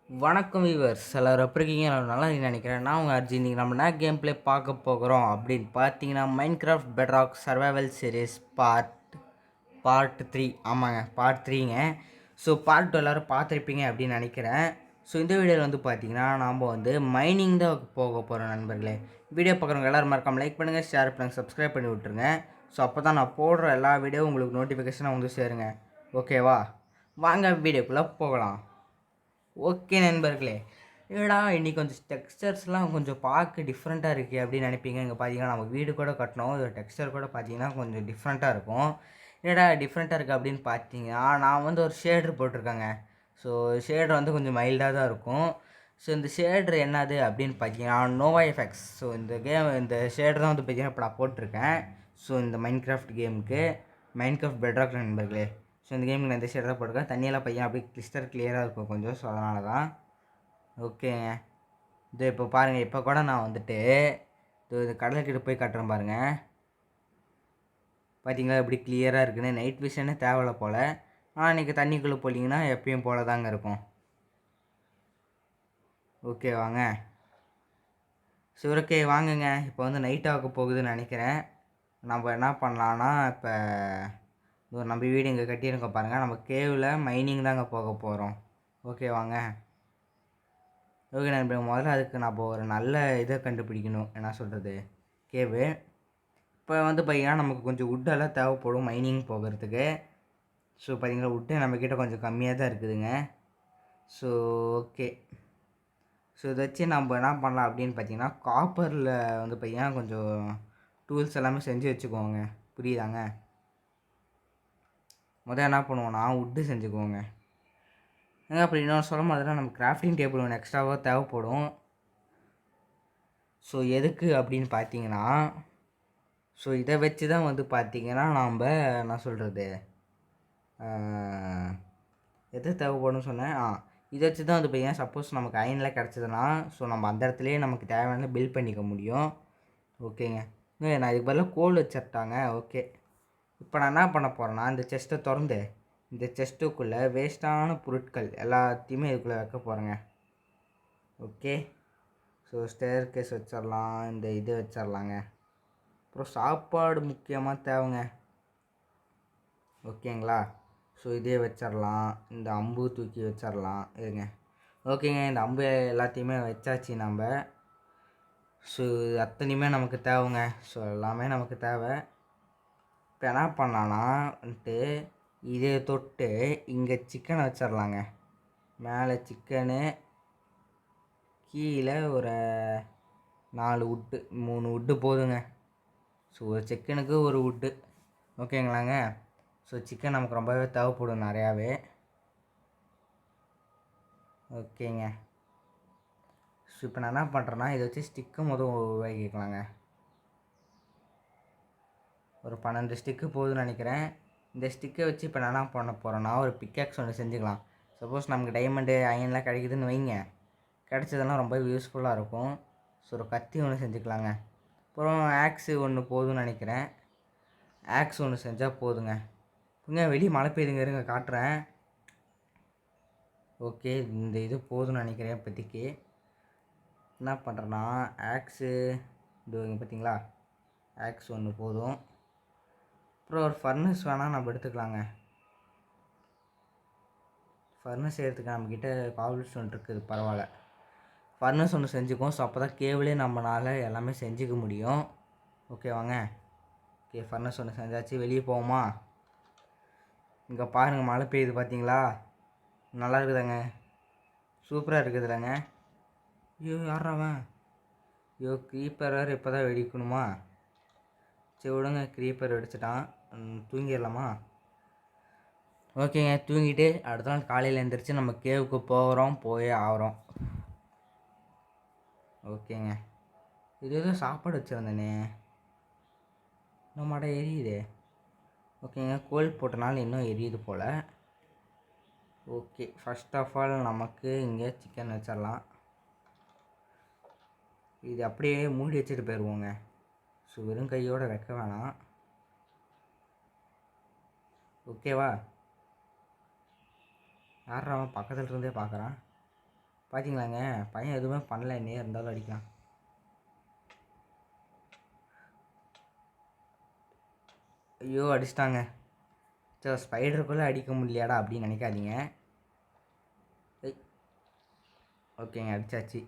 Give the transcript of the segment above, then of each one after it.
வணக்கம் வீவர்ஸ் எல்லாரும் எப்படி இருக்கீங்க? நான் நல்லா நினைக்கிறேன். நான் உங்கள் அர்ஜி. இன்றைக்கி நம்ம என்ன கேம் ப்ளே பார்க்க போகிறோம் அப்படின்னு பார்த்தீங்கன்னா, Minecraft Petrarch survival series part 3. ஆமாங்க, பார்ட் 3ங்க. ஸோ பார்ட் 2 எல்லோரும் பார்த்துருப்பீங்க அப்படின்னு நினைக்கிறேன். ஸோ இந்த வீடியோவில் வந்து பார்த்தீங்கன்னா நாம் வந்து மைனிங் தான் போக போகிறோம் நண்பர்களே. வீடியோ பார்க்குறவங்க எல்லோரும் மறக்காமல் லைக் பண்ணுங்கள், ஷேர் பண்ணுங்கள், சப்ஸ்கிரைப் பண்ணி விட்ருங்க. ஸோ அப்போ தான் நான் போடுற எல்லா வீடியோவும் உங்களுக்கு நோட்டிஃபிகேஷனாக வந்து சேருங்க. ஓகேவா? வாங்க வீடியோக்குள்ளே போகலாம். ஓகே நண்பர்களே, என்னடா இன்றைக்கி கொஞ்சம் டெக்ஸ்டர்ஸ்லாம் கொஞ்சம் பார்க்க டிஃப்ரெண்ட்டாக இருக்குது அப்படின்னு நினைப்பீங்க. இங்கே பார்த்தீங்கன்னா நம்ம வீடு கூட கட்டினோம், ஒரு டெக்ஸ்டர் கூட பார்த்தீங்கன்னா கொஞ்சம் டிஃப்ரெண்ட்டாக இருக்கும். என்னடா டிஃப்ரெண்ட்டாக இருக்குது அப்படின்னு பார்த்தீங்கன்னா, நான் வந்து ஒரு ஷேடர் போட்டிருக்கேங்க. ஸோ ஷேடர் வந்து கொஞ்சம் மைல்டாக தான் இருக்கும். ஸோ இந்த ஷேடர் என்னது அப்படின்னு பார்த்தீங்கன்னா நோவா எஃபெக்ட்ஸ். ஸோ இந்த ஷேடர் தான் வந்து பார்த்தீங்கன்னா இப்போ நான் போட்டிருக்கேன். ஸோ இந்த மைன்கிராஃப்ட் கேமுக்கு, மைன்கிராஃப்ட் பெட்ராக் நண்பர்களே. ஸோ இந்த கேமுக்கு நான் இந்த ஷேட் தான் போட்டிருக்கேன். தண்ணியெல்லாம் பையன் அப்படியே கிறிஸ்டல் கிளியராக இருக்கும் கொஞ்சம். ஸோ அதனால தான். ஓகேங்க. இது இப்போ பாருங்கள், இப்போ கூட நான் வந்துட்டு இது கடலுக்கிட்ட போய் காட்டுறேன் பாருங்கள். பார்த்தீங்களா எப்படி கிளியராக இருக்குன்னு. நைட் விஷனே தேவையில்ல போல். ஆனால் இன்றைக்கி தண்ணிக்குள்ளே போலிங்கன்னா எப்பயும் போல தாங்க இருக்கும். ஓகே வாங்க. ஸோ ஓகே வாங்குங்க. இப்போ வந்து நைட் ஆக போகுதுன்னு நினைக்கிறேன். நம்ம என்ன பண்ணலான்னா, இப்போ நம்ம வீடு இங்கே கட்டியிருக்கோம் பாருங்கள். நம்ம கேவில் மைனிங் தாங்க போக போகிறோம். ஓகே வாங்க. ஓகே நண்பர், முதல்ல அதுக்கு நம்ம ஒரு நல்ல இதை கண்டுபிடிக்கணும். என்ன சொல்கிறது, கேவு. இப்போ வந்து பார்த்திங்கன்னா நமக்கு கொஞ்சம் வுட்டெல்லாம் தேவைப்படும் மைனிங் போகிறதுக்கு. ஸோ பார்த்திங்கன்னா வுட்டு நம்மக்கிட்ட கொஞ்சம் கம்மியாக தான் இருக்குதுங்க. So okay. ஸோ இதை வச்சு நம்ம என்ன பண்ணலாம் அப்படின்னு பார்த்திங்கன்னா, காப்பரில் வந்து பார்த்திங்கன்னா கொஞ்சம் டூல்ஸ் எல்லாமே செஞ்சு வச்சுக்கோங்க. புரியுதாங்க? முதல்ல என்ன பண்ணுவோன்னா வுட்டு செஞ்சுக்குவோங்க. ஏங்க அப்படி இன்னொன்று சொல்ல மாதிரினா, நம்ம கிராஃப்டிங் டேபிள் ஒன்று எக்ஸ்ட்ராவாக தேவைப்படும். ஸோ எதுக்கு அப்படின்னு பார்த்தீங்கன்னா, ஸோ இதை வச்சு தான் வந்து பார்த்திங்கன்னா நாம் என்ன சொல்கிறது, எது தேவைப்படும்னு சொன்னேன். இதை வச்சு தான் வந்து பார்த்திங்கன்னா சப்போஸ் நமக்கு அயனில் கிடச்சிதுன்னா, ஸோ நம்ம அந்த இடத்துலையே நமக்கு தேவையான பில்ட் பண்ணிக்க முடியும். ஓகேங்க. நான் இதுக்கு பதிலாக கோல் வச்சிட்டாங்க. ஓகே. இப்போ நான் என்ன பண்ண போகிறேன்னா, இந்த செஸ்ட்டை திறந்து இந்த செஸ்ட்டுக்குள்ளே வேஸ்ட்டான பொருட்கள் எல்லாத்தையுமே இதுக்குள்ளே வைக்க போகிறேங்க. ஓகே. ஸோ ஸ்டேர் கேஸ் வச்சிடலாம், இந்த இது வச்சிடலாங்க. அப்புறம் சாப்பாடு முக்கியமாக தேவைங்க. ஓகேங்களா? ஸோ இதே வச்சிடலாம். இந்த அம்பு தூக்கி வச்சிடலாம். இருங்க. ஓகேங்க, இந்த அம்பு எல்லாத்தையுமே வச்சாச்சு நம்ம. ஸோ அத்தனையுமே நமக்கு தேவைங்க. ஸோ எல்லாமே நமக்கு தேவை. இப்போ என்ன பண்ணலான்னா வந்துட்டு இதை தொட்டு இங்கே சிக்கனை வச்சிடலாங்க. மேலே சிக்கனு, கீழே ஒரு 4 வுட்டு, 3 வுட்டு போதுங்க. ஸோ ஒரு சிக்கனுக்கு ஒரு வுட்டு. ஓகேங்களாங்க? ஸோ சிக்கன் நமக்கு ரொம்பவே தேவைப்படும் நிறையாவே. ஓகேங்க. ஸோ இப்போ நான் என்ன பண்ணுறேன்னா, இதை வச்சு ஸ்டிக்கு உருவாக்கிக்கலாங்க. ஒரு 12 ஸ்டிக்கு போதுன்னு நினைக்கிறேன். இந்த ஸ்டிக்கை வச்சு இப்போ நான் என்ன பண்ண போகிறேன்னா, ஒரு பிக்கேக்ஸ் ஒன்று செஞ்சுக்கலாம். சப்போஸ் நமக்கு டைமண்டு அயன்லாம் கிடைக்குதுன்னு வைங்க, கிடைச்சதெல்லாம் ரொம்ப யூஸ்ஃபுல்லாக இருக்கும். ஸோ ஒரு கத்தி ஒன்று செஞ்சுக்கலாங்க. அப்புறம் ஆக்ஸு ஒன்று போதும்னு நினைக்கிறேன். ஆக்ஸ் ஒன்று செஞ்சால் போதுங்க. இங்கே வெளியே மழை பெய்யுதுங்க, இருங்க காட்டுறேன். ஓகே, இந்த இது போதும்னு நினைக்கிறேன் இப்போதைக்கு. என்ன பண்ணுறேன்னா, ஆக்ஸு இது பார்த்தீங்களா, ஆக்ஸ் ஒன்று போதும். அப்புறம் ஒரு ஃபர்னஸ் வேணால் நம்ம எடுத்துக்கலாங்க. ஃபர்னஸ் செய்கிறதுக்கு நம்மக்கிட்ட காபிள் ஸ்டோன் இருக்குது, பரவாயில்ல. ஃபர்னஸ் ஒன்று செஞ்சுக்குவோம். ஸோ அப்போ தான் கேபிளே நம்மளால் எல்லாமே செஞ்சுக்க முடியும். ஓகே வாங்க. ஓகே, ஃபர்னஸ் ஒன்று செஞ்சாச்சு. வெளியே போவோமா? இங்கே பாருங்கள், மழை பெய்யுது பார்த்தீங்களா? நல்லா இருக்குதாங்க, சூப்பராக இருக்குதுல்லங்க. ஐயோ யாராவன்? ஐயோ க்ரீப்பர் வேறு இப்போ தான் வெடிக்கணுமா? சரி விடுங்க, க்ரீப்பர் வெடிச்சிட்டான். தூங்கிடலாமா? ஓகேங்க, தூங்கிட்டு அடுத்த நாள் காலையில் எழுந்திரிச்சு நம்ம கேவுக்கு போகிறோம், போயே ஆகிறோம். ஓகேங்க. இது எதுவும் சாப்பாடு வச்சுருந்தேனே, நம்மட எரியுது. ஓகேங்க, கோல் போட்டனால இன்னும் எரியுது போல். ஓகே, ஃபஸ்ட் ஆஃப் ஆல் நமக்கு இங்கே சிக்கன் வச்சிடலாம். இது அப்படியே மூடி வச்சுட்டு போயிடுவோங்க. ஸோ வெறும் கையோடு வைக்க வேணாம். ஓகேவா? யார் அவன் பக்கத்தில் இருந்தே பார்க்குறான்? பார்த்தீங்களாங்க, பையன் எதுவுமே பண்ணல, என்னையே இருந்தாலும் அடிக்கலாம். ஐயோ அடிச்சிட்டாங்க. சரி ஸ்பைடருக்குள்ளே அடிக்க முடியலையாடா அப்படின்னு நினைக்காதீங்க. ஓகேங்க, அடித்தாச்சு.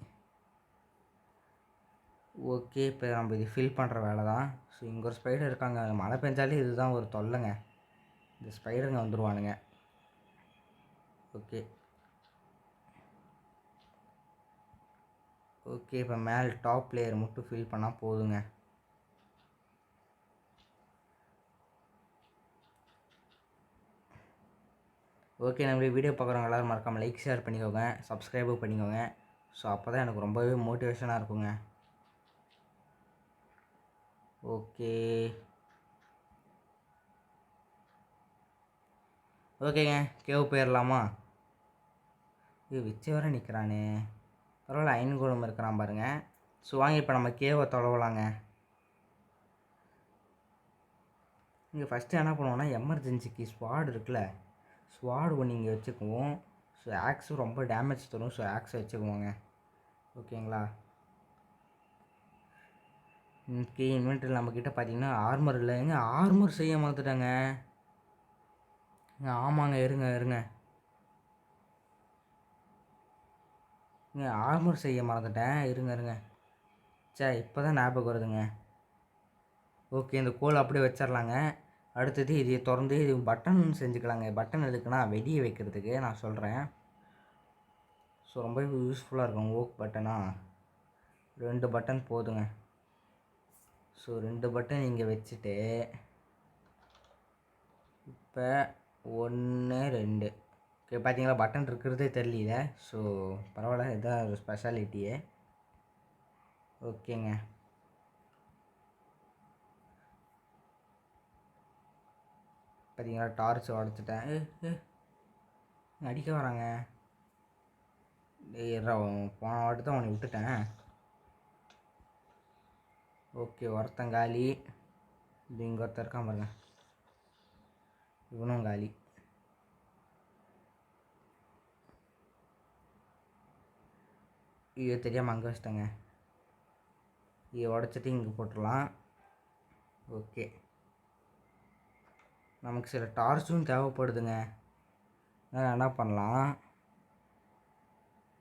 ஓகே, இப்போ நம்ம இது ஃபில் பண்ணுற வேலை தான். ஸோ இங்கே ஒரு ஸ்பைடர் இருக்காங்க. மழை பெஞ்சாலே இதுதான் ஒரு தொல்லைங்க, இந்த ஸ்பைடருங்க வந்துடுவானுங்க. ஓகே ஓகே, இப்போ மேலே டாப் லேயர் மட்டும் ஃபில் பண்ணால் போதுங்க. ஓகே, நம்மளுடைய வீடியோ பார்க்குறவங்க எல்லோரும் மறக்காமல் லைக் ஷேர் பண்ணிக்கோங்க, சப்ஸ்கிரைபும் பண்ணிக்கோங்க. ஸோ அப்போ தான் எனக்கு ரொம்பவே மோட்டிவேஷனாக இருக்குங்க. ஓகே ஓகேங்க, கேவ் போயிடலாமா? இது வச்சு வர நிற்கிறானே, பரவாயில்ல, ஐன்கோலம் இருக்கிறான் பாருங்கள். ஸோ வாங்க இப்போ நம்ம கேவை தொலைவலாங்க. இங்கே ஃபஸ்ட்டு என்ன பண்ணுவோன்னா, எமர்ஜென்சிக்கு ஸ்வாட் இருக்குல்ல, ஸ்வாடு ஒன்று இங்கே வச்சுக்குவோம். ஸோ ஆக்ஸும் ரொம்ப டேமேஜ் தரும், ஸோ ஆக்ஸை வச்சுக்குவோங்க. ஓகேங்களா? ஓகே, இன்வென்ட்ரியில் நம்மக்கிட்ட பார்த்தீங்கன்னா ஆர்மர் இல்லை. எங்க ஆர்மர் செய்ய மறந்துட்டாங்க. ஆமாங்க, இருங்க. ஆர்மர் செய்ய மறந்துட்டேன், இருங்க. இப்போ தான் ஞாபகம் வருதுங்க. ஓகே, இந்த கோல் அப்படியே வச்சிடலாங்க. அடுத்தது இதை திறந்து இது பட்டன் செஞ்சுக்கலாங்க. பட்டன் எதுக்குன்னா வெடியை வைக்கிறதுக்கு நான் சொல்கிறேன். ஸோ ரொம்ப யூஸ்ஃபுல்லாக இருக்கும். ஓக் பட்டனா 2 பட்டன் போதுங்க. ஸோ 2 பட்டன் இங்கே வச்சுட்டு இப்போ 1 2. ஓகே, பார்த்தீங்களா பட்டன் இருக்கிறதே தெரியல. ஸோ பரவாயில்ல, இதுதான் ஒரு ஸ்பெஷாலிட்டியே. ஓகேங்க, பார்த்தீங்களா டார்ச் உடச்சிட்டேன். அடிக்க வராங்க. போன வாட்டி தான் உன்னை விட்டுட்டேன். ஓகே, ஒருத்தன் காலி. இது இங்கே ஒருத்தர் இருக்கான் பாருங்க, இவனும் காலி. ஐயோ தெரியாமல் அங்கே வச்சிட்டேங்க. இதை உடச்சிட்டு இங்கே போட்டுடலாம். ஓகே, நமக்கு சில டார்ச்சும் தேவைப்படுதுங்க. என்ன பண்ணலாம்?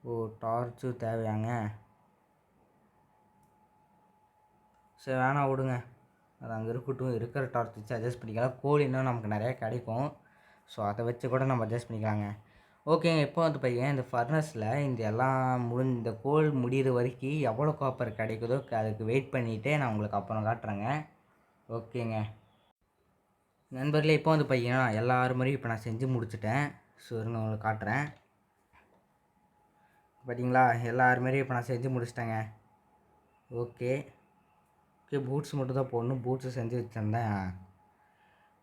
ஓ, டார்ச்சு தேவையாங்க. சரி வேணாம் விடுங்க, அது அங்கே இருக்கட்டும். இருக்கிற டார்ச் வச்சு அட்ஜஸ்ட் பண்ணிக்கலாம். கோல் இன்னும் நமக்கு நிறையா கிடைக்கும். ஸோ அதை வச்சு கூட நம்ம அட்ஜஸ்ட் பண்ணிக்கலாங்க. ஓகேங்க, இப்போ வந்து பார்த்தீங்கன்னா இந்த ஃபர்னஸில் இந்த எல்லாம் இந்த கோல் முடிகிற வரைக்கும் எவ்வளோ காப்பர் கிடைக்குதோ அதுக்கு வெயிட் பண்ணிவிட்டு நான் உங்களுக்கு அப்புறம் காட்டுறேங்க. ஓகேங்க நண்பர்களே, இப்போ வந்து பார்த்தீங்கன்னா எல்லாரும் மாதிரியும் இப்போ நான் செஞ்சு முடிச்சிட்டேன். ஸோ இருங்க உங்களுக்கு காட்டுறேன். பார்த்தீங்களா, எல்லாரும் மாதிரியும் இப்போ நான் செஞ்சு முடிச்சிட்டேங்க. ஓகே பூட்ஸ் மட்டும் தான் போடணும். பூட்ஸு செஞ்சு வச்சுருந்தேன்.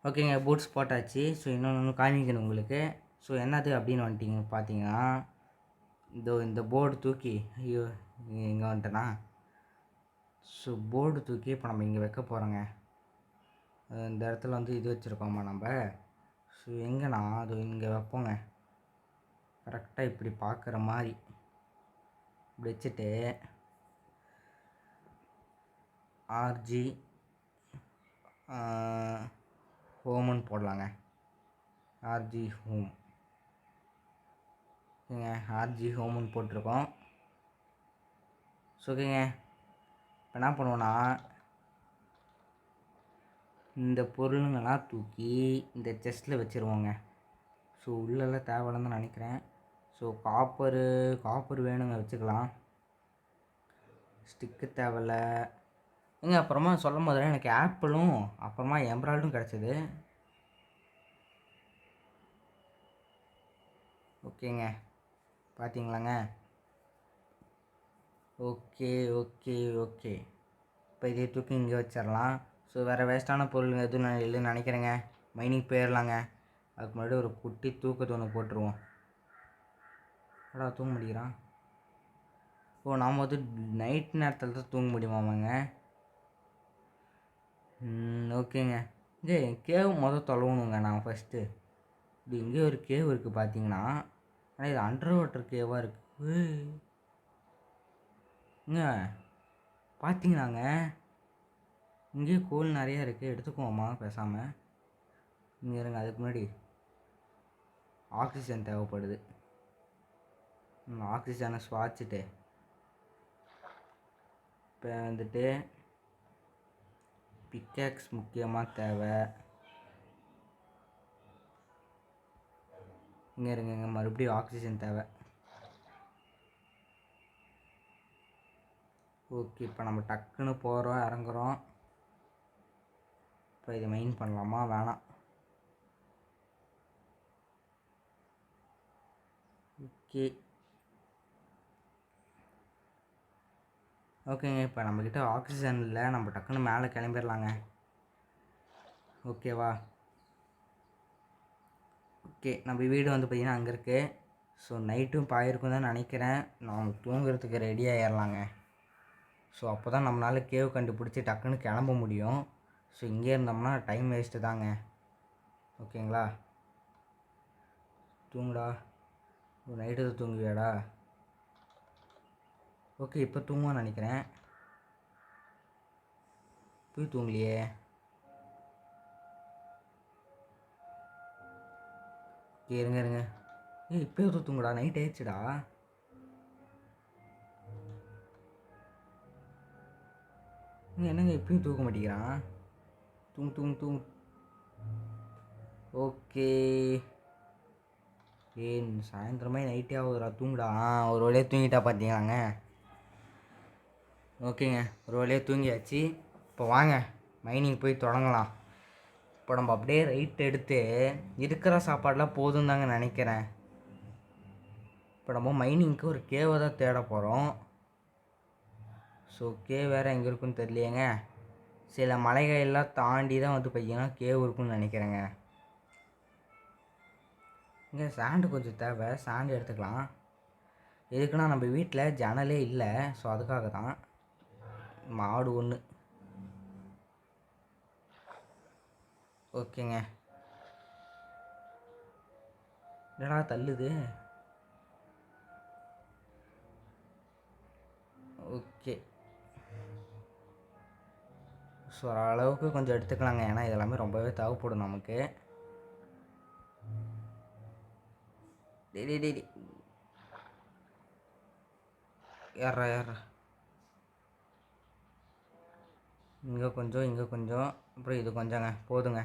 ஓகேங்க, பூட்ஸ் போட்டாச்சு. ஸோ இன்னொன்று காமிக்கணும் உங்களுக்கு. ஸோ என்னது அப்படின்னு வந்துட்டிங்க பார்த்தீங்கன்னா, இந்த போர்டு தூக்கி, ஐயோ இங்கே வந்துட்டேனா. ஸோ போர்டு தூக்கி இப்போ நம்ம இங்கே வைக்க போகிறோங்க. இந்த இடத்துல வந்து இது வச்சுருக்கோமா நம்ம. ஸோ எங்கேண்ணா அது இங்கே வைப்போங்க. கரெக்டாக இப்படி பார்க்குற மாதிரி இப்படி வச்சுட்டு ஆர்ஜி ஹோம்னு போடலாங்க. RG home. ஓகேங்க, ஆர்ஜி ஹோம்னு போட்டிருக்கோம். ஸோ ஓகேங்க, இப்போ என்ன பண்ணுவோன்னா இந்த பொருளுங்கெல்லாம் தூக்கி இந்த செஸ்ட்டில் வச்சுருவோங்க. ஸோ உள்ளெல்லாம் தேவையில்லைன்னு தான் நினைக்கிறேன். ஸோ காப்பர் வேணுங்க, வச்சுக்கலாம். ஸ்டிக்கு தேவையில்ல. அப்புறமா சொல்லும் போது எனக்கு ஆப்பிளும் அப்புறமா எம்ப்ராய்டும் கிடச்சிது. ஓகேங்க, பார்த்தீங்களாங்க. ஓகே இப்போ இதை தூக்கி இங்கே வச்சிடலாம். ஸோ வேறு வேஸ்ட்டான பொருளுங்க எதுவும் நான் இல்லைன்னு நினைக்கிறேங்க. மைனிங் போயிடலாங்க. அதுக்கு முன்னாடி ஒரு குட்டி தூக்கத்தை ஒன்று போட்டுருவோம். தூங்க முடிகிறான். ஓ, நாம் வந்து நைட் நேரத்தில் தான் தூங்க முடியுமாமாங்க. ஓகேங்க, கேவ் தொலைவணுங்க நான் ஃபஸ்ட்டு. இப்படி இங்கே ஒரு கேவ் இருக்குது பார்த்தீங்கன்னா. ஆனால் இது அண்டர் வாட்டர் கேவாக இருக்குது. இங்கே பார்த்தீங்கன்னாங்க இங்கேயே கோல் நிறையா இருக்குது, எடுத்துக்குவோமா பேசாமல். இங்கே இருங்க, அதுக்கு முன்னாடி ஆக்சிஜன் தேவைப்படுது. ஆக்சிஜனை சுவாச்சிட்டு இப்போ வந்துட்டு பிக்கேக்ஸ் முக்கியமாக தேவை. இங்கே இருங்க, மறுபடியும் ஆக்சிஜன் தேவை. ஓகே, இப்போ நம்ம டக்குன்னு போகிறோம், இறங்குறோம். இப்போ இதை மெயின் பண்ணலாமா? வேணாம். ஓகே ஓகேங்க, இப்போ நம்மக்கிட்ட ஆக்சிஜன் இல்லை, நம்ம டக்குன்னு மேலே கிளம்பிடலாங்க. ஓகேவா? ஓகே, நம்ம வீடு வந்து பார்த்திங்கன்னா அங்கே இருக்குது. ஸோ நைட்டும் பாயிருக்கும் தான் நினைக்கிறேன். நான் தூங்குறதுக்கு ரெடி ஆகிடலாங்க. ஸோ அப்போ தான் நம்மளால் கேவ் கண்டுபிடிச்சி டக்குன்னு கிளம்ப முடியும். ஸோ இங்கே இருந்தோம்னா டைம் வேஸ்ட்டு தாங்க. ஓகேங்களா? தூங்குடா, நைட்டு தூங்குவியாடா? ஓகே, இப்போ தூங்குவான்னு நினைக்கிறேன். போய் தூங்கலையே. இருங்க, இப்போ தூங்குடா, நைட் ஆயிடுச்சுடா. என்னங்க இப்பயும் தூக்க மாட்டேங்கிறான்? தூங்கு. ஓகே, சாயந்தரமே நைட்டே ஆகுதுடா, தூங்குடா. ஒரு வழியாக தூங்கிட்டா பார்த்தீங்களாங்க. ஓகேங்க, ஒரு வழியாக தூங்கியாச்சு. இப்போ வாங்க மைனிங் போய் தொடங்கலாம். இப்போ நம்ம அப்படியே ரைட் எடுத்து இருக்கிற சாப்பாடெலாம் போதும் தாங்க நினைக்கிறேன். இப்போ நம்ம மைனிங்க்கு ஒரு கேவை தான் தேட போகிறோம். ஸோ கேவ் வேறு எங்கே இருக்குன்னு தெரியலையேங்க. சில மலைகளெல்லாம் தாண்டி தான் வந்து பார்த்தீங்கன்னா கேவ் இருக்குன்னு நினைக்கிறேங்க. இங்கே சாண்டு கொஞ்சம் தேவை, சாண்டு எடுத்துக்கலாம். எதுக்குன்னா நம்ம வீட்டில் ஜன்னலே இல்லை, ஸோ அதுக்காக தான். மாடு ஒன்று. ஓகேங்க, என்னடா தள்ளுது? ஓகே, ஸோ ஓரளவுக்கு கொஞ்சம் எடுத்துக்கலாங்க, ஏன்னா இதெல்லாமே ரொம்பவே தேவைப்படும் நமக்கு. டெய்லி ஏறா இங்கே கொஞ்சம் அப்புறம் இது கொஞ்சங்க போதுங்க.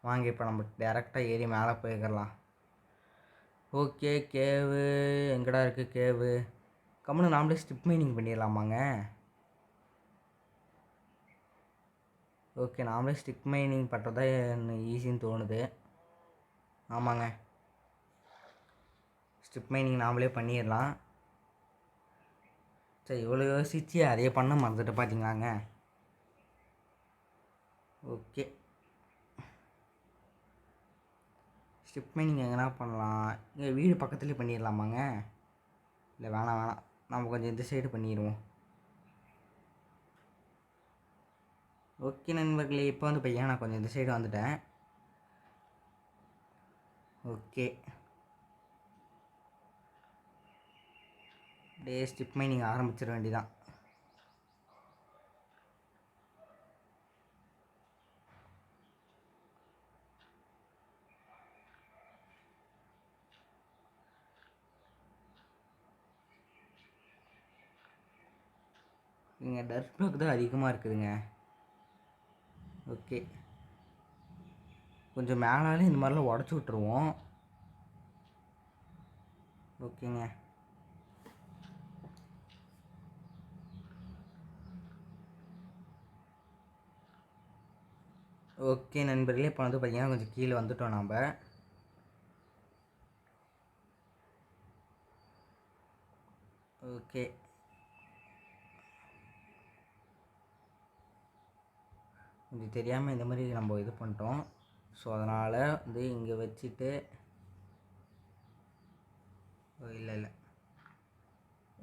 வாங்க இப்போ நம்ம டேரெக்டாக ஏறி மேலே போய்க்கலாம். ஓகே, கேவு எங்கடா இருக்குது கேவு? கம்முன்னு நாமளே ஸ்டிப் மைனிங் பண்ணிடலாமாங்க? ஓகே, நாமளே ஸ்டிக் மைனிங் பண்ணுறதா ஈஸின்னு தோணுது. ஆமாங்க, ஸ்டிப் மைனிங் நாமளே பண்ணிடலாம். சரி, இவ்வளோ யோசிச்சு அதையே பண்ண மறந்துட்டு பார்த்தீங்களாங்க. ஓகே, ஸ்டிப் மைனிங் எங்கன்னா பண்ணலாம். இங்கே வீடு பக்கத்துலேயே பண்ணிடலாமாங்க? இல்லை வேணாம், நம்ம கொஞ்சம் இந்த சைடு பண்ணிடுவோம். ஓகே நண்பர்களே, இப்போ வந்து பையன் நான் கொஞ்சம் இந்த சைடு வந்துட்டேன். ஓகே, அப்படியே ஸ்டிப் மைனிங் ஆரம்பிச்சிட வேண்டியதான். இங்கே டர்ட் பிளாக் தான் அதிகமாக இருக்குதுங்க. ஓகே, கொஞ்சம் மேலாலே இந்த மாதிரிலாம் உடச்சி விட்ருவோம். ஓகேங்க, ஓகே நண்பர்களே, இப்போ வந்து பார்த்தீங்கன்னா கொஞ்சம் கீழே வந்துட்டோம் நாம். ஓகே, கொஞ்சம் தெரியாமல் இந்த மாதிரி நம்ம இது பண்ணிட்டோம். ஸோ அதனால் வந்து இங்கே வச்சுட்டு இல்லை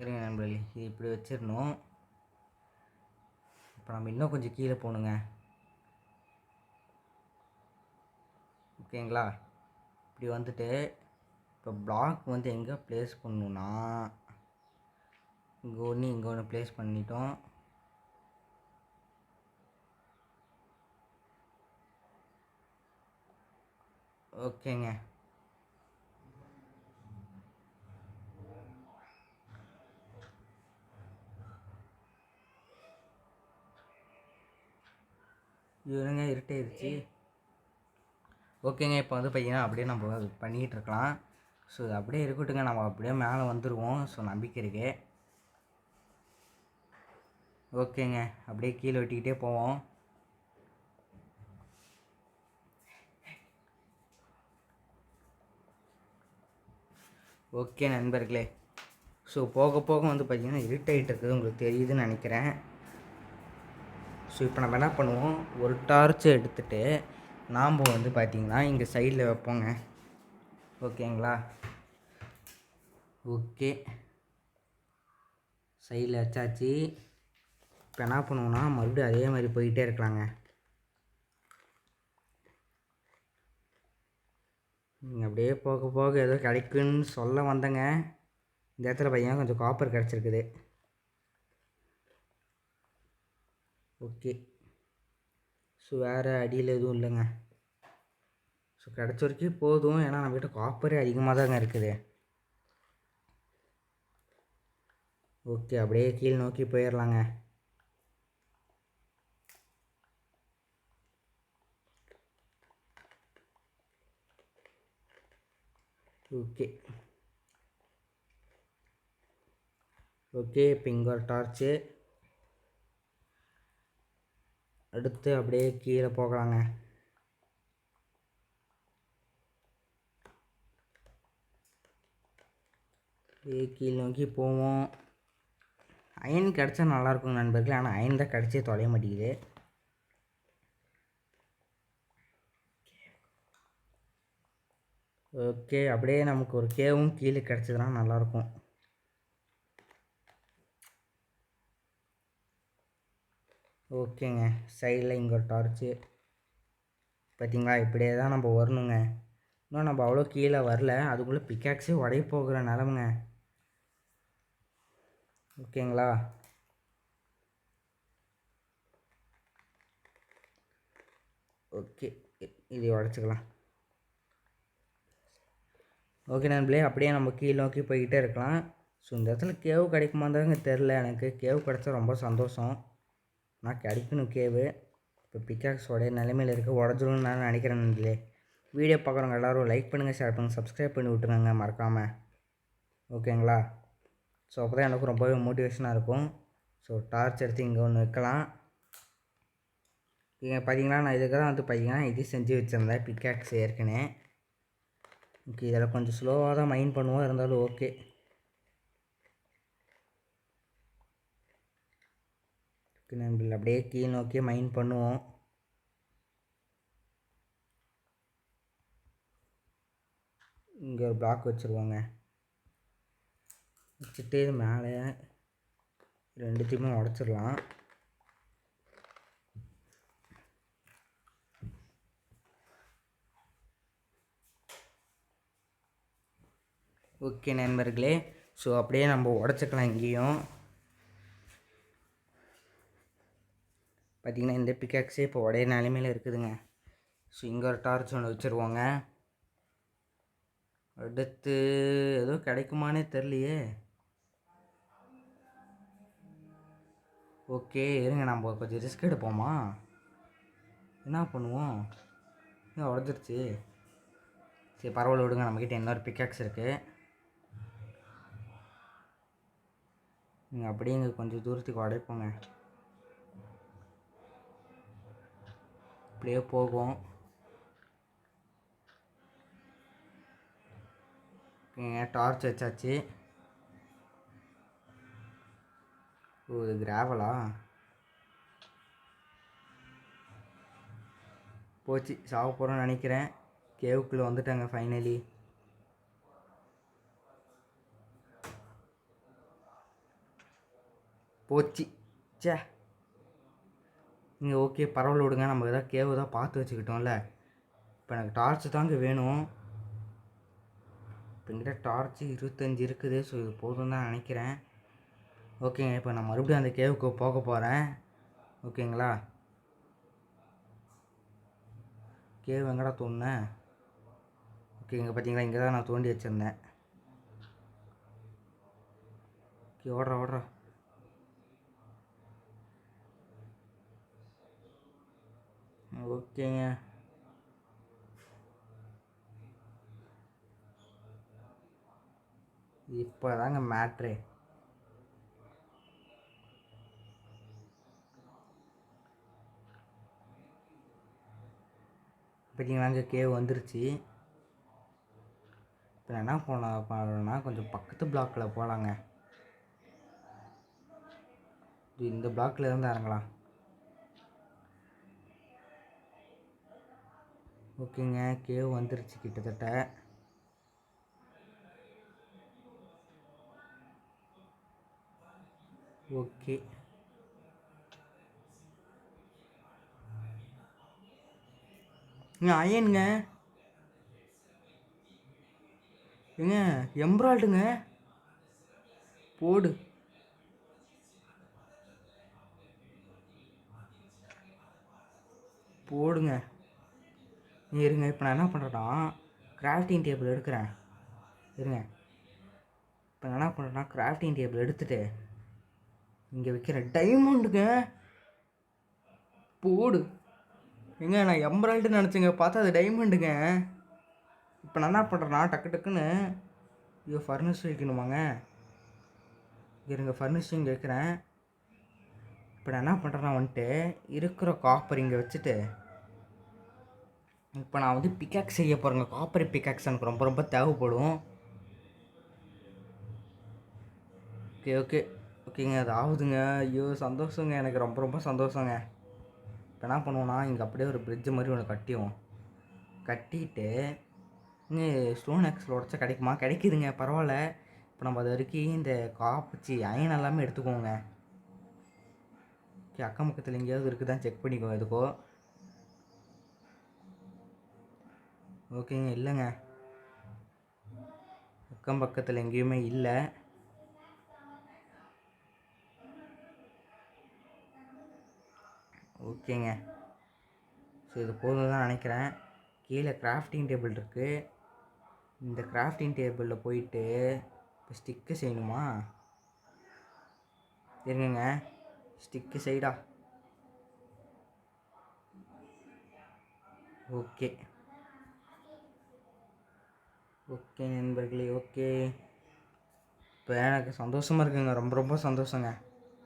இருங்க நண்பர்களே, இது இப்படி வச்சிடணும். இப்போ நம்ம இன்னும் கொஞ்சம் கீழே போகணுங்க. ஓகேங்களா? இப்படி வந்துட்டு இப்போ இப்போ பிளாக் வந்து எங்கே ப்ளேஸ் பண்ணணுன்னா இங்கே ஒன்று ப்ளேஸ் பண்ணிட்டோம். ஓகேங்க. இதுங்க இருட்டாயிருச்சு. ஓகேங்க. இப்போ வந்து பார்த்தீங்கன்னா அப்படியே நம்ம அது பண்ணிக்கிட்டு இருக்கலாம். ஸோ இது அப்படியே இருக்கட்டுங்க, நம்ம அப்படியே மேலே வந்துடுவோம். ஸோ நம்பிக்கை இருக்கு. ஓகேங்க. அப்படியே கீழே வெட்டிக்கிட்டே போவோம். ஓகே நண்பர்களே, ஸோ போக போக வந்து பார்த்திங்கன்னா இருட்டாகிட்டு இருக்குது, உங்களுக்கு தெரியுதுன்னு நினைக்கிறேன். ஸோ இப்போ நம்ம என்ன பண்ணுவோம், ஒரு டார்ச்சை எடுத்துகிட்டு நாம் வந்து பார்த்திங்கன்னா இங்கே சைடில் வைப்போங்க. ஓகேங்களா? ஓகே, சைடில் வச்சாச்சு. இப்போ என்ன பண்ணுவோன்னா மறுபடியும் அதே மாதிரி போயிட்டே இருக்கலாங்க. நீங்கள் அப்படியே போக போக ஏதோ கிடைக்குன்னு சொல்ல வந்தேங்க. இந்த இடத்துல பார்த்தீங்கன்னா கொஞ்சம் காப்பர் கிடச்சிருக்குது. ஓகே, ஸோ வேறு அடியில் எதுவும் இல்லைங்க. ஸோ கிடச்ச வரைக்கும் போதும், ஏன்னா நம்மகிட்ட காப்பரே அதிகமாக தாங்க இருக்குது. ஓகே, அப்படியே கீழ் நோக்கி போயிடலாங்க. ஓகே ஓகே, இப்போ இங்கே ஒரு டார்ச்சு. அடுத்து அப்படியே கீழே போகலாங்க. அப்படியே கீழ் நோக்கி போவோம். அயன் கிடச்சா நல்லாயிருக்கும் நண்பர்கள், ஆனால் அயன் தான் கிடச்சே தொலைய மாட்டேங்குது. ஓகே, அப்படியே நமக்கு ஒரு கேவும் கீழே கிடச்சதுன்னா நல்லாயிருக்கும். ஓகேங்க, சைடில் இங்கே ஒரு டார்ச்சு. பார்த்தீங்களா, இப்படியே தான் நம்ம வரணுங்க. இன்னும் நம்ம அவ்வளோ கீழே வரல, அதுக்குள்ளே பிக்காக்ஸே உடைய போகிற நிலமுங்க. ஓகேங்களா? ஓகே, இதை உடச்சிக்கலாம். ஓகே நண்பர்களே, அப்படியே நம்ம கீழே நோக்கி போய்கிட்டே இருக்கலாம். ஸோ இந்த இடத்துல கேவு கிடைக்குமாந்தாங்க தெரில. எனக்கு கேவு கிடச்சா ரொம்ப சந்தோஷம். நான் கிடைக்கணும் கேவு. இப்போ பிக்காக்ஸோடைய நிலைமையில் இருக்க உடஞ்சிரும்னு நான் நினைக்கிறேன் நண்பர்களே. வீடியோ பார்க்குறவங்க எல்லோரும் லைக் பண்ணுங்கள், ஷேர் பண்ணுங்கள், சப்ஸ்கிரைப் பண்ணி விட்டுருங்க மறக்காமல். ஓகேங்களா? ஸோ அப்போ தான் எனக்கு ரொம்பவே மோட்டிவேஷனாக இருக்கும். ஸோ டார்ச் எடுத்து இங்கே ஒன்று வைக்கலாம். இங்கே பார்த்தீங்கன்னா நான் இதுக்கு தான் வந்து பார்த்தீங்கன்னா இது செஞ்சு வச்சுருந்தேன் பிக்காக்ஸ் ஏற்கனவே. ஓகே, இதில் கொஞ்சம் ஸ்லோவாக தான் மைண்ட் பண்ணுவோம், இருந்தாலும் ஓகே. நண்பர்கள் அப்படியே கீழ் நோக்கி மைண்ட் பண்ணுவோம். இங்கே ஒரு பிளாக் வச்சுருவோங்க. வச்சுட்டு மேலே ரெண்டுத்தையுமே உடச்சிடலாம். ஓகே நண்பர்களே, ஸோ அப்படியே நம்ம உடச்சிக்கலாம். இங்கேயும் பார்த்திங்கன்னா இந்த பிக்காக்ஸே இப்போ உடைய நிலைமையில் இருக்குதுங்க. ஸோ இங்கே ஒரு டார்ச் ஒன்று வச்சுருவோங்க. அடுத்து ஏதோ கிடைக்குமானே தெரியலையே. ஓகே, இருங்க நம்ம கொஞ்சம் ரிஸ்க் எடுப்போமா. என்ன பண்ணுவோம், இன்னும் உடஞ்சிருச்சு. சரி பரவாயில்ல விடுங்க, நம்மக்கிட்ட இன்னொரு பிக்காக்ஸ் இருக்குது. நீங்கள் அப்படியே இங்கே கொஞ்சம் தூரத்துக்கு உடைப்போங்க. அப்படியே போகும். டார்ச் வச்சாச்சு. ஓ, இது கிராவலா? போச்சு, சாக போகிறோன்னு நினைக்கிறேன். கேவுக்குள்ளே வந்துட்டாங்க ஃபைனலி. போச்சு. சே, இங்கே ஓகே பரவாயில்ல விடுங்க, நம்ம எதாவது கேவு தான் பார்த்து வச்சுக்கிட்டோம்ல. இப்போ எனக்கு டார்ச் தாங்க வேணும். என்கிட்ட டார்ச்சு 25 இருக்குது. ஸோ இது போதும் தான் நினைக்கிறேன். ஓகேங்க, இப்போ நான் மறுபடியும் அந்த கேவுக்கு போக போகிறேன். ஓகேங்களா? கேவ் எங்கடா தோணுனேன்? ஓகே, இங்கே பார்த்தீங்களா, இங்கே தான் நான் தோண்டி வச்சுருந்தேன். ஓகே, ஓடுறா. ஓகேங்க, இப்போ தாங்க மேட்ரு. பார்த்தீங்களா, அங்கே கேவ் வந்துருச்சு. இப்போ என்ன பண்ணணும்னா கொஞ்சம் பக்கத்து பிளாக்கில் போகலாங்க. இந்த பிளாக்கில் இருந்து இறங்கலாம். ஓகேங்க, கேவ் வந்துருச்சு கிட்டத்தட்ட. ஓகே, அயனுங்க, ஏங்க எம்ப்ராய்டுங்க, போடு. போடுங்க. இருங்க, இப்போ நான் என்ன பண்ணுறேன்னா கிராஃப்டிங் டேபிள் எடுக்கிறேன். இருங்க, இப்போ நான் என்ன பண்ணுறேன்னா கிராஃப்டிங் டேபிள் எடுத்துகிட்டு இங்கே வைக்கிறேன். டைமண்டுங்க, போடு. ஏங்க நான் எம்ப்ராய்டுன்னு நினச்சிங்க, பார்த்தா அது டைமண்டுங்க. இப்போ நான் என்ன பண்ணுறேன்னா டக்குன்னு ஐயோ ஃபர்னிஷ் வைக்கணுமாங்க. இருங்க, ஃபர்னிஷிங் வைக்கிறேன். இப்போ நான் என்ன பண்ணுறேன்னா வந்துட்டு இருக்கிற காப்பர் இங்கே வச்சுட்டு இப்போ நான் வந்து பிக்காக்ஸ் செய்ய போகிறேங்க. காப்பர் பிக்காக்ஸ் எனக்கு ரொம்ப தேவைப்படும். ஓகேங்க, அது ஆகுதுங்க. ஐயோ சந்தோஷங்க, எனக்கு ரொம்ப சந்தோஷங்க. இப்போ என்ன பண்ணுவோன்னா இங்கே அப்படியே ஒரு பிரிட்ஜு மாதிரி ஒன்று கட்டிட்டு இங்கே ஸ்டோன் ஆக்ஸில் உடச்சா கிடைக்குமா? கிடைக்குதுங்க, பரவாயில்ல. இப்போ நம்ம அது வரைக்கும் இந்த காப்பிச்சி அயன் எல்லாமே எடுத்துக்கோங்க. ஓகே, அக்கம் பக்கத்தில் எங்கேயாவது இருக்குதான் செக் பண்ணிக்கோங்க எதுக்கோ. ஓகேங்க, இல்லைங்க, அக்கம் பக்கத்தில் எங்கேயுமே இல்லை. ஓகேங்க, ஸோ இது போதும் தான் நினைக்கிறேன். கீழே கிராஃப்டிங் டேபிள் இருக்குது. இந்த கிராஃப்டிங் டேபிளில் போயிட்டு இப்போ ஸ்டிக்கு செய்யணுமா? இருங்க, ஸ்டிக்கு சைடா. ஓகே நண்பர்களே, ஓகே. இப்போ எனக்கு சந்தோஷமாக இருக்குங்க, ரொம்ப சந்தோஷங்க.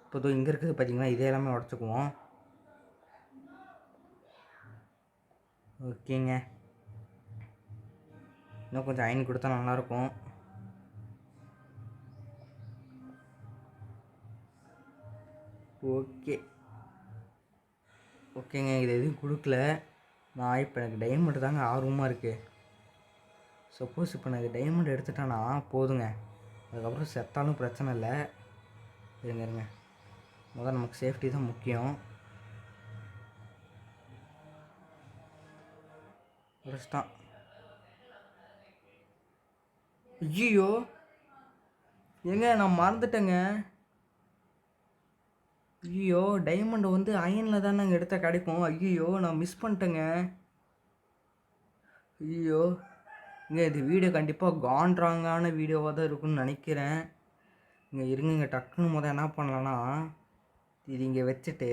இப்போ இங்கே இருக்குது பார்த்தீங்கன்னா, இதே எல்லாமே உடச்சிக்குவோம். ஓகேங்க, இன்னும் கொஞ்சம் அயன் கொடுத்தா நல்லாயிருக்கும். ஓகேங்க, இது எதுவும் கொடுக்கல. நான் இப்போ எனக்கு டைமண்ட் தாங்க ஆர்வமாக இருக்குது. சப்போஸ் இப்போ எனக்கு டைமண்ட் எடுத்துட்டேன்னா போதுங்க, அதுக்கப்புறம் செத்தாலும் பிரச்சனை இல்லை. இருங்க, முதல்ல நமக்கு சேஃப்டி தான் முக்கியம். ஃபஸ்ட்டான். ஐயோ ஏங்க நான் மறந்துட்டேங்க. ஐயோ டைமண்ட் வந்து அயனில் தான் நாங்கள் எடுத்தால் கிடைக்கும். ஐயோ நான் மிஸ் பண்ணிட்டேங்க. ஐயோ இங்கே இது வீடியோ கண்டிப்பாக கான்ட்ராங்கான வீடியோவாக தான் இருக்குன்னு நினைக்கிறேன். இங்கே இருங்க, டக்குன்னு முதல் என்ன பண்ணலான்னா இது இங்கே வச்சுட்டு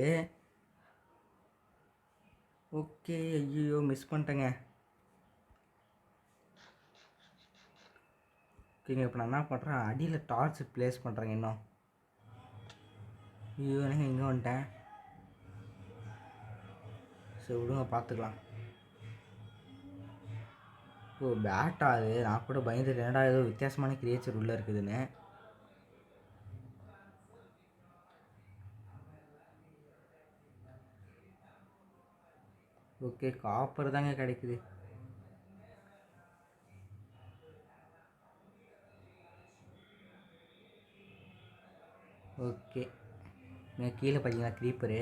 ஓகே. ஐயோ மிஸ் பண்ணிட்டேங்க. ஓகேங்க, இப்போ நான் என்ன பண்ணுறேன், அடியில் டார்ச் ப்ளேஸ் பண்ணுறேங்க. இன்னும் ஐயோ எனக்கு இங்கே வந்துட்டேன். சரி விடுங்க, பார்த்துக்கலாம். ஓ பேட்டா அது, நான் கூட பயந்துட்டு என்னடா ஏதோ வித்தியாசமான கிரியேச்சர் உள்ளே இருக்குதுன்னு. ஓகே, காப்பர் தாங்க கிடைக்குது. ஓகே, கீழே பார்த்தீங்களா க்ரீப்பரு.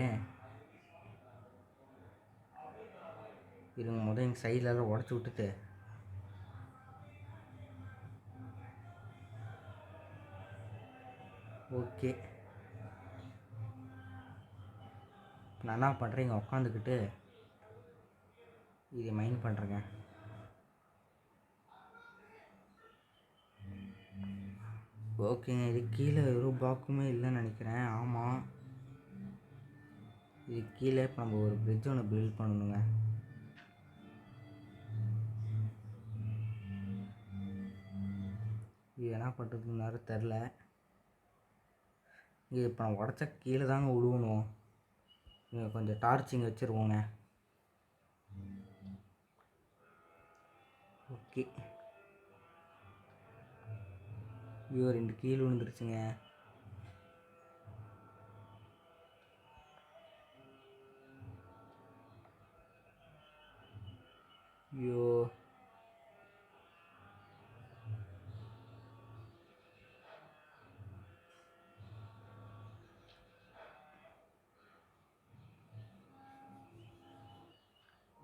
இருங்க, முதல் எங்கள் சைட்லலாம் உடச்சி விட்டுட்டு ஓகே, நான் என்ன பண்ணுறேன், இங்கே உட்காந்துக்கிட்டு இதை மைண்ட் பண்ணுறேங்க. ஓகேங்க, இது கீழே ஒரு பிளாக்குமே இல்லைன்னு நினைக்கிறேன். ஆமாம், இது கீழே இப்போ நம்ம ஒரு பிரிட்ஜ் ஒன்று பில்ட் பண்ணணுங்க. இது என்ன பண்ணுறதுன்னு நேரம் தெரில. இது இப்போ நம்ம உடச்சா கீழே தாங்க விழுவணும். இங்கே கொஞ்சம் டார்ச் இங்கே வச்சுருவோங்க. ஓகே, ஐயோ 2 கீழே விழுந்துருச்சுங்க. ஐயோ,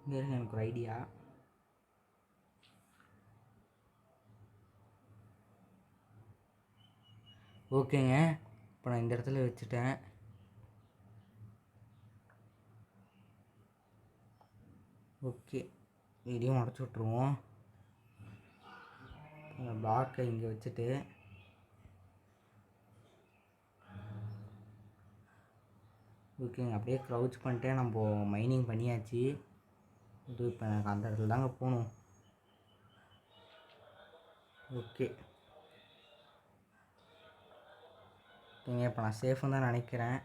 இங்கே இருங்க, எனக்கு ஒரு ஐடியா. ஓகேங்க, இப்போ நான் இந்த இடத்துல வச்சுட்டேன். ஓகே, இதையும் உடச்சி விட்ருவோம். அந்த பிளாக்கை இங்கே வச்சுட்டு ஓகேங்க, அப்படியே க்ரௌச் பண்ணிட்டே நம்ம மைனிங் பண்ணியாச்சு. இது இப்போ எனக்கு அந்த இடத்துல தாங்க போகணும். ஓகே ஓகேங்க, இப்போ நான் சேஃப்னு தான் நினைக்கிறேன்.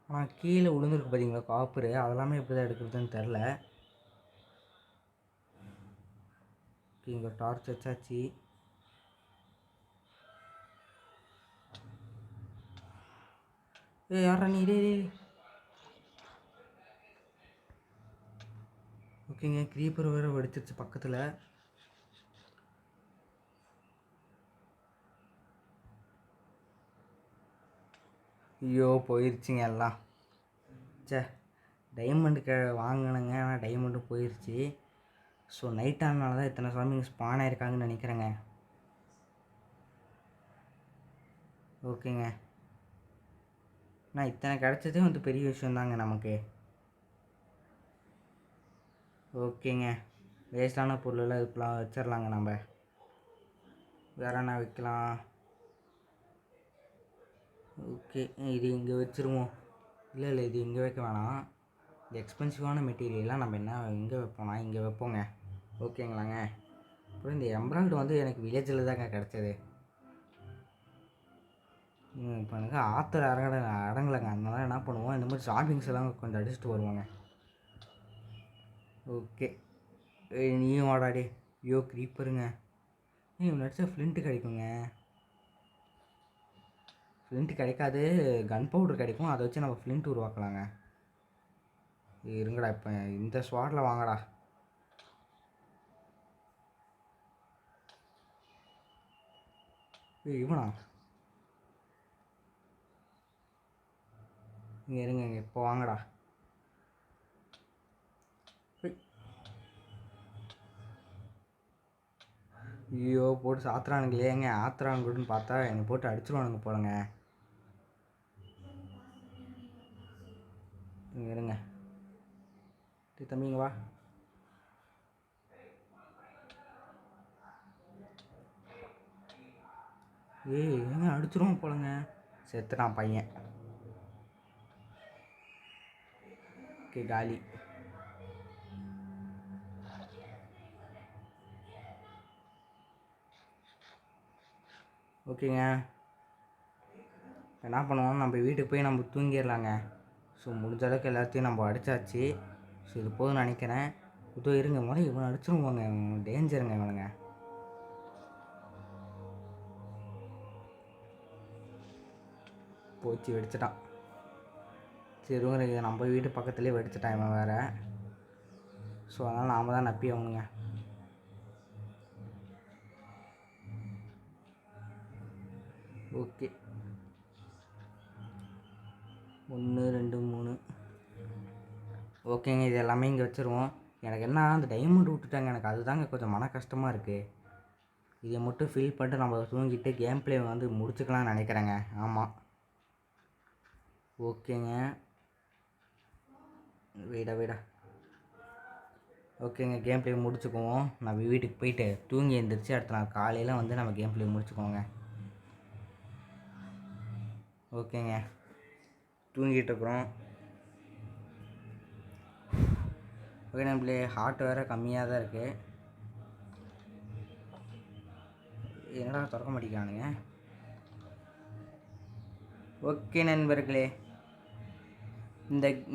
ஆனால் கீழே விழுந்துருக்கு பார்த்தீங்களா காப்பரு, அதெல்லாமே எப்படி தான் எடுக்கிறதுன்னு தெரில. ஓகே, இங்கே டார்ச் வச்சாச்சு. யாரா நீ? ஓகேங்க, க்ரீப்பர் வேறு வெடிச்சிருச்சு பக்கத்தில். ஐயோ போயிடுச்சுங்க எல்லாம். சே, டைமண்டு வாங்கினேங்க, ஆனால் டைமண்டும் போயிடுச்சு. ஸோ நைட் ஆனனால தான் இத்தனை சாமிங்க ஸ்பான் ஆயிருக்காங்கன்னு நினைக்கிறேங்க. ஓகேங்க, நான் இத்தனை கிடச்சதே வந்து பெரிய விஷயந்தாங்க நமக்கு. ஓகேங்க, வேஸ்டான பொருளெல்லாம் இதுக்கெலாம் வச்சிடலாங்க. நம்ம வேறு என்ன வைக்கலாம்? ஓகே, இது இங்கே வச்சுருவோம். இல்லை இது இங்கே வைக்க வேணாம். இந்த எக்ஸ்பென்சிவான மெட்டீரியல்லாம் நம்ம என்ன எங்கே வைப்போம்னா இங்கே வைப்போங்க. ஓகேங்களாங்க. அப்புறம் இந்த எம்ப்ராய்டு வந்து எனக்கு வில்லேஜில் தாங்க கிடச்சது. இப்போ எனக்கு ஆற்றுல அடங்கலைங்க. அதனால என்ன பண்ணுவோம், இந்த மாதிரி ஷாப்பிங்ஸ் எல்லாம் கொஞ்சம் அடிச்சுட்டு வருவாங்க. ஓகே, நீயும் வாடாடி. ஐயோ க்ரீப்பருங்க. நடிச்சா ஃப்ளிண்ட்டு கிடைக்குங்க. ஃப்ளிண்ட்டு கிடைக்காது, கன் பவுடர் கிடைக்கும். அதை வச்சு நம்ம ஃப்ளிண்ட் உருவாக்கலாங்க. இருங்கடா, இப்போ இந்த ஸ்வாட்டில் வாங்கடா. இவனா? இங்கே இருங்க, இப்போ வாங்கடா. ஐயோ போட்டு சாத்துறானுங்களே. எங்க ஆத்துறானுங்கன்னு பார்த்தா என்னை போட்டு அடிச்சிருவானுங்க போலங்க. இங்கே இருங்க தம்பிங்க, வா. ஏங்க அடிச்சிருவோம் போலங்க. செத்துட்டான் பையன். ஓகே, காலி. ஓகேங்க, என்ன பண்ணுவோம், நம்ம வீட்டுக்கு போய் நம்ம தூங்கிடலாங்க. ஸோ முடிஞ்ச அளவுக்கு எல்லாத்தையும் நம்ம அடித்தாச்சு. ஸோ இது போதும் நினைக்கிறேன். இதோ இருங்க, முதல்ல இவனை அடிச்சிருவாங்க. டேஞ்சருங்க இவனுங்க. போச்சு, வெடிச்சிட்டான். சரி இதை நம்ம வீட்டு பக்கத்துலேயே வெடிச்சிட்டான் இவன் வேறு. ஸோ அதனால் நாம் தான் நப்பி ஆகணுங்க. ஓகே, 1 2 3. ஓகேங்க, இது எல்லாமே இங்கே வச்சுருவோம். எனக்கு என்ன அந்த டைமண்ட் விட்டுட்டாங்க, எனக்கு அதுதாங்க கொஞ்சம் மன கஷ்டமாக இருக்குது. இதை மட்டும் ஃபில் பண்ணிட்டு நம்ம தூங்கிட்டு கேம் ப்ளே வந்து முடிச்சுக்கலாம்னு நினைக்கிறேங்க. ஆமாம், ஓகேங்க. வீடா ஓகேங்க, கேம் ப்ளே முடிச்சுக்குவோம். நம்ம வீட்டுக்கு போயிட்டு தூங்கி எழுந்திரிச்சு அடுத்த நாள் காலையில் வந்து நம்ம கேம் ப்ளே முடிச்சுக்கோங்க. ஓகேங்க, தூங்கிட்டு இருக்கிறோம். ஓகே நம்மளே ஹார்ட் வேறு கம்மியாக தான் இருக்குது. என்னடா திறக்க மாட்டேங்கிறானுங்க. ஓகே நண்பர்களே,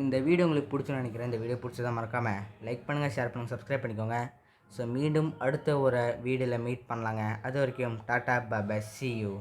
இந்த வீடியோ உங்களுக்கு பிடிச்சுன்னு நினைக்கிறேன். இந்த வீடியோ பிடிச்சதா மறக்காமல் லைக் பண்ணுங்கள், ஷேர் பண்ணுங்கள், சப்ஸ்கிரைப் பண்ணிக்கோங்க. ஸோ மீண்டும் அடுத்த ஒரு வீடியோவில் மீட் பண்ணலாங்க. அது வரைக்கும் டாட்டா பாய், see you.